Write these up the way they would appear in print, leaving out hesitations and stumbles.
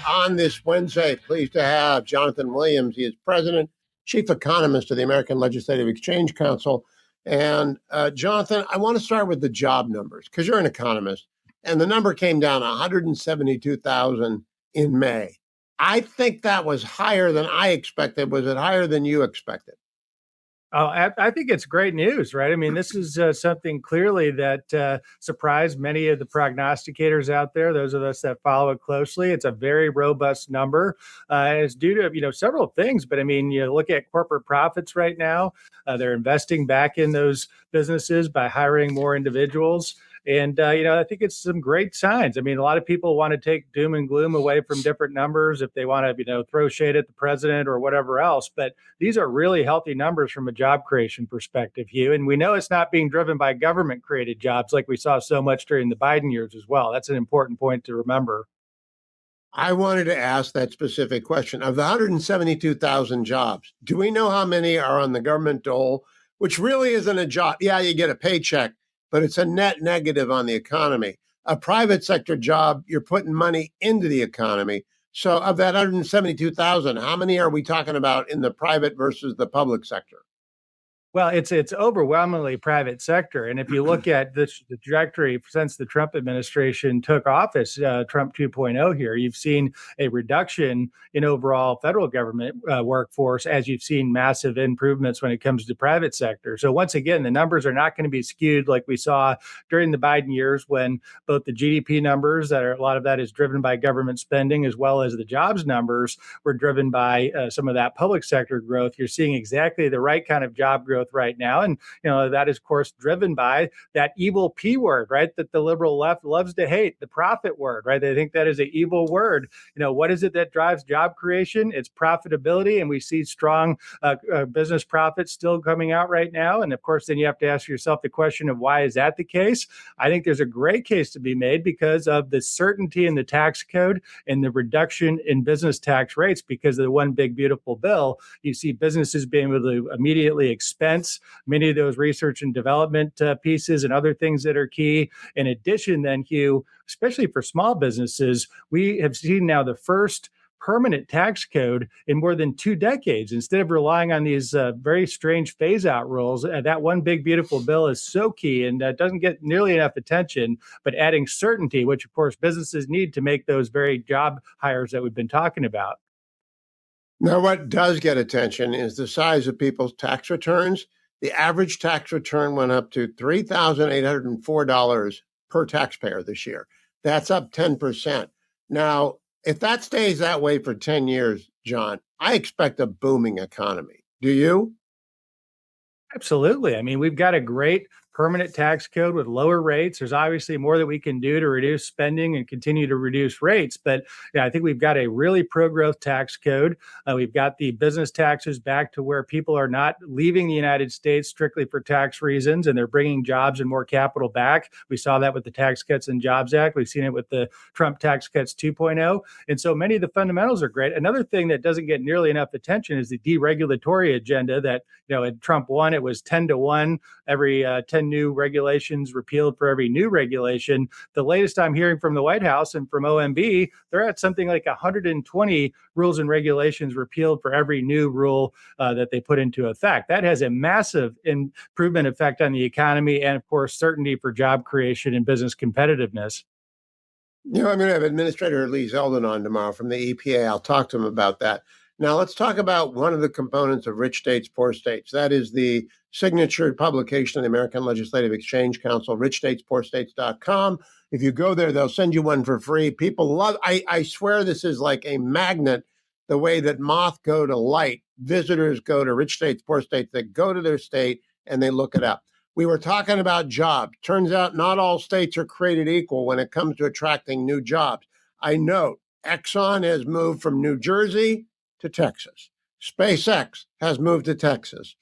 On this Wednesday, pleased to have Jonathan Williams. He is president, chief economist of the American Legislative Exchange Council. And Jonathan, I want to start with the job numbers because you're an economist. And the number came down 172,000 in May. I think that was higher than I expected. Was it higher than you expected? Oh, I think it's great news, right? I mean, this is something clearly that surprised many of the prognosticators out there. Those of us that follow it closely, it's a very robust number. It's due to several things, but I mean, you look at corporate profits right now. They're investing back in those businesses by hiring more individuals. And, I think it's some great signs. I mean, a lot of people want to take doom and gloom away from different numbers if they want to, throw shade at the president or whatever else. But these are really healthy numbers from a job creation perspective, Hugh. And we know it's not being driven by government created jobs like we saw so much during the Biden years as well. That's an important point to remember. I wanted to ask that specific question. Of the 172,000 jobs, do we know how many are on the government dole, which really isn't a job? Yeah, you get a paycheck, but it's a net negative on the economy. A private sector job, you're putting money into the economy. So of that 172,000, how many are we talking about in the private versus the public sector? Well, it's overwhelmingly private sector, and if you look at the trajectory since the Trump administration took office, Trump 2.0 here, you've seen a reduction in overall federal government workforce as you've seen massive improvements when it comes to private sector. So once again, the numbers are not going to be skewed like we saw during the Biden years when both the GDP numbers, a lot of that is driven by government spending, as well as the jobs numbers were driven by some of that public sector growth. You're seeing exactly the right kind of job growth right now. And, that is, of course, driven by that evil P word, right? That the liberal left loves to hate, the profit word, right? They think that is an evil word. What is it that drives job creation? It's profitability. And we see strong business profits still coming out right now. And of course, then you have to ask yourself the question of why is that the case? I think there's a great case to be made because of the certainty in the tax code and the reduction in business tax rates because of the one big beautiful bill. You see businesses being able to immediately expense many of those research and development pieces and other things that are key. In addition, then, Hugh, especially for small businesses, we have seen now the first permanent tax code in more than 2 decades. Instead of relying on these very strange phase out rules, that one big beautiful bill is so key and doesn't get nearly enough attention, but adding certainty, which of course businesses need to make those very job hires that we've been talking about. Now, what does get attention is the size of people's tax returns. The average tax return went up to $3,804 per taxpayer this year. That's up 10%. Now, if that stays that way for 10 years, John, I expect a booming economy. Do you? Absolutely. I mean, we've got a great permanent tax code with lower rates. There's obviously more that we can do to reduce spending and continue to reduce rates. But I think we've got a really pro-growth tax code. We've got the business taxes back to where people are not leaving the United States strictly for tax reasons, and they're bringing jobs and more capital back. We saw that with the Tax Cuts and Jobs Act. We've seen it with the Trump Tax Cuts 2.0. And so many of the fundamentals are great. Another thing that doesn't get nearly enough attention is the deregulatory agenda that, in Trump 1, it was 10-1, every 10 new regulations repealed for every new regulation. The latest I'm hearing from the White House and from OMB, they're at something like 120 rules and regulations repealed for every new rule that they put into effect. That has a massive improvement effect on the economy and, of course, certainty for job creation and business competitiveness. I'm going to have Administrator Lee Zeldin on tomorrow from the EPA. I'll talk to him about that. Now, let's talk about one of the components of Rich States, Poor States. That is the signature publication of the American Legislative Exchange Council, richstatespoorstates.com. If you go there, they'll send you one for free. People love, I swear this is like a magnet, the way that moth go to light. Visitors go to Rich States, Poor States. They go to their state and they look it up. We were talking about jobs. Turns out not all states are created equal when it comes to attracting new jobs. I note Exxon has moved from New Jersey to Texas. SpaceX has moved to Texas.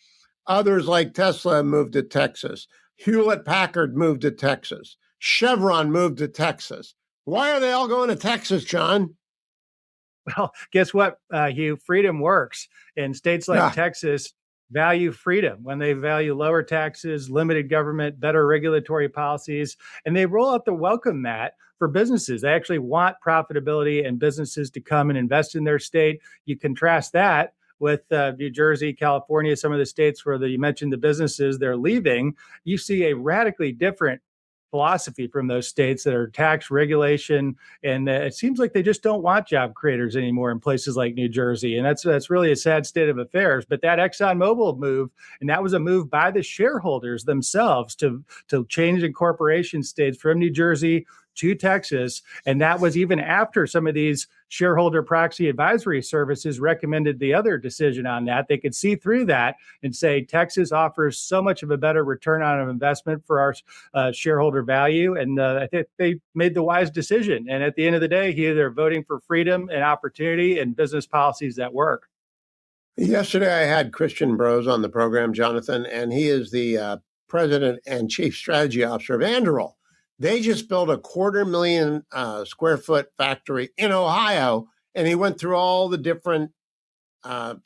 Others like Tesla have moved to Texas. Hewlett Packard moved to Texas. Chevron moved to Texas. Why are they all going to Texas, John? Well, guess what, Hugh? Freedom works. In states like Texas, value freedom when they value lower taxes, limited government, better regulatory policies, and they roll out the welcome mat for businesses. They actually want profitability and businesses to come and invest in their state. You contrast that with New Jersey, California, some of the states where you mentioned the businesses they're leaving, you see a radically different philosophy from those states that are tax regulation, and it seems like they just don't want job creators anymore in places like New Jersey, and that's really a sad state of affairs. But that ExxonMobil move, and that was a move by the shareholders themselves to change incorporation states from New Jersey to Texas, and that was even after some of these shareholder proxy advisory services recommended the other decision on that. They could see through that and say Texas offers so much of a better return on investment for our shareholder value, and I think they made the wise decision. And at the end of the day, here they're voting for freedom and opportunity and business policies that work. Yesterday, I had Christian Brose on the program, Jonathan, and he is the president and chief strategy officer of Anduril. They just built a 250,000 square foot factory in Ohio, and he went through all the different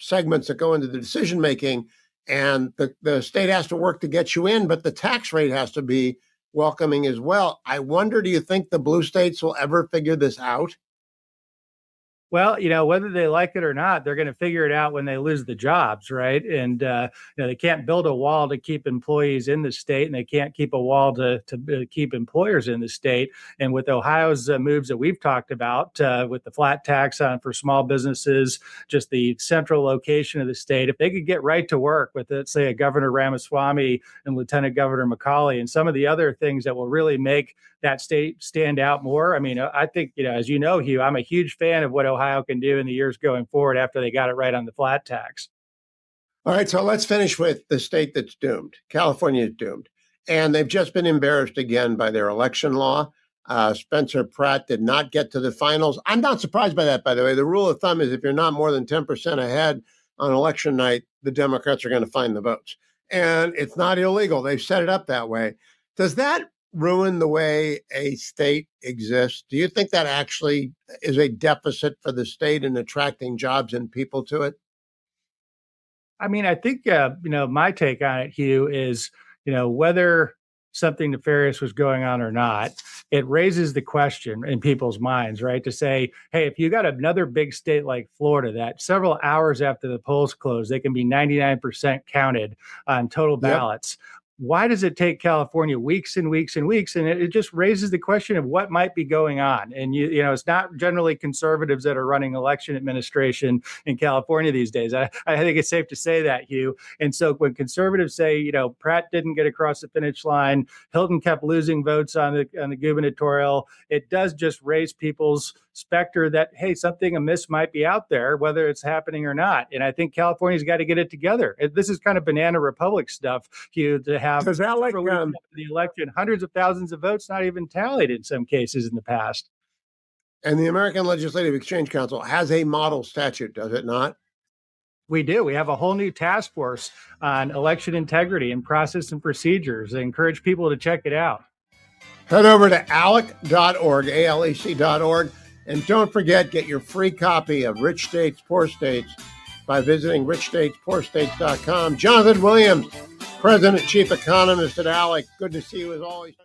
segments that go into the decision making. And the state has to work to get you in, but the tax rate has to be welcoming as well. I wonder, do you think the blue states will ever figure this out? Well, whether they like it or not, they're going to figure it out when they lose the jobs, right? And they can't build a wall to keep employees in the state, and they can't keep a wall to keep employers in the state. And with Ohio's moves that we've talked about, with the flat tax on for small businesses, just the central location of the state, if they could get right to work with, let's say, a Governor Ramaswamy and Lieutenant Governor McCauley, and some of the other things that will really make that state stand out more. I mean, I think, as you know, Hugh, I'm a huge fan of what Ohio can do in the years going forward after they got it right on the flat tax. All right, so let's finish with the state that's doomed. California is doomed. And they've just been embarrassed again by their election law. Spencer Pratt did not get to the finals. I'm not surprised by that, by the way. The rule of thumb is if you're not more than 10% ahead on election night, the Democrats are going to find the votes. And it's not illegal. They've set it up that way. Does that ruin the way a state exists? Do you think that actually is a deficit for the state in attracting jobs and people to it? I mean, I think, my take on it, Hugh, is, whether something nefarious was going on or not, it raises the question in people's minds, right? To say, hey, if you got another big state like Florida that several hours after the polls close, they can be 99% counted on total ballots. Yep. Why does it take California weeks and weeks and weeks? And it just raises the question of what might be going on. And, it's not generally conservatives that are running election administration in California these days. I think it's safe to say that, Hugh. And so when conservatives say, Pratt didn't get across the finish line, Hilton kept losing votes on the gubernatorial, it does just raise people's specter that, hey, something amiss might be out there, whether it's happening or not. And I think California's got to get it together. This is kind of banana republic stuff, Hugh, to have the election, hundreds of thousands of votes not even tallied in some cases in the past. And the American Legislative Exchange Council has a model statute, does it not? We do. We have a whole new task force on election integrity and process and procedures. I encourage people to check it out. Head over to alec.org, ALEC.org. And don't forget, get your free copy of Rich States, Poor States by visiting richstatespoorstates.com. Jonathan Williams, President, Chief Economist at ALEC. Good to see you as always.